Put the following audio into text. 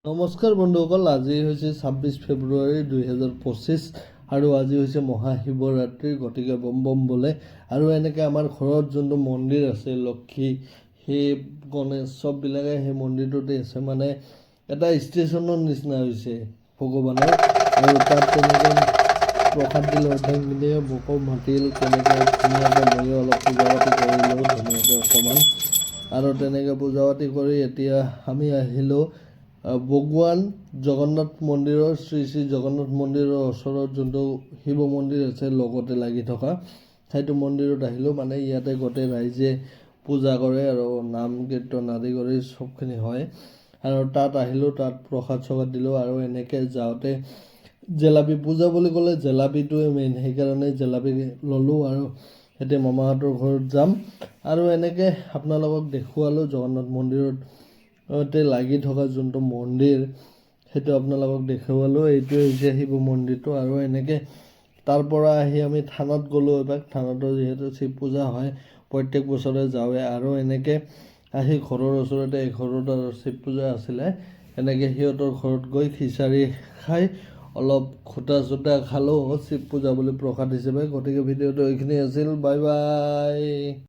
নমস্কাৰ বন্ধুসকল, আজি হৈছে 26 ফেব্ৰুৱাৰী 2025 আৰু আজি হৈছে মহাশিৱৰাত্ৰি। গতিকে বম বম বোলে। আৰু এনেকৈ আমাৰ ঘৰত যোনটো মন্দিৰ আছে লক্ষী, শিৱ, গণেশ চববিলাকে সেই মন্দিৰটোতে আছে। মানে এটা ষ্টেচনৰ নিচিনা হৈছে ভগৱানৰ। আৰু তাত তেনেকৈ প্ৰসাদ দিলে অৰ্ধাংগিনীয়ে মোকো মাতিল, তেনেকৈ ধুনীয়াকৈ ময়ো অলপ পূজা পাতি কৰিলোঁ ধুনীয়াকৈ অকণমান। আৰু তেনেকৈ পূজা পাতি কৰি এতিয়া আমি আহিলোঁ ভগৱান জগন্নাথ মন্দিৰৰ শ্ৰী জগন্নাথ মন্দিৰৰ ওচৰত যোনটো শিৱ মন্দিৰ আছে লগতে লাগি থকা সেইটো মন্দিৰত আহিলোঁ। মানে ইয়াতে গোটেই ৰাইজে পূজা কৰে আৰু নাম কীৰ্তন আদি কৰি চবখিনি হয়। আৰু তাত আহিলোঁ, তাত প্ৰসাদ চসাদ দিলোঁ। আৰু এনেকৈ যাওঁতে জেলেপি পূজা বুলি ক'লে জেলেপিটোৱে মেইন, সেইকাৰণে জেলেপি ল'লোঁ। আৰু এতিয়া মামাহঁতৰ ঘৰত যাম। আৰু এনেকৈ আপোনালোকক দেখুৱালোঁ জগন্নাথ মন্দিৰত লাগি থকা যোনটো মন্দিৰ সেইটো আপোনালোকক দেখুৱালোঁ। এইটোৱে হৈছে শিৱ মন্দিৰটো। আৰু এনেকৈ তাৰ পৰা আহি আমি থানত গ'লোঁ। এবাৰ থানতো যিহেতু শিৱ পূজা হয় প্ৰত্যেক বছৰে যাওঁৱে। আৰু এনেকৈ আহি ঘৰৰ ওচৰতে এঘৰত আৰু শিৱ পূজা আছিলে, এনেকৈ সিহঁতৰ ঘৰত গৈ খিচাৰি খাই অলপ ঘোটা চোটা খালোঁ শিৱ পূজা বুলি প্ৰসাদ হিচাপে। গতিকে ভিডিঅ'টো এইখিনি আছিল। Bye bye.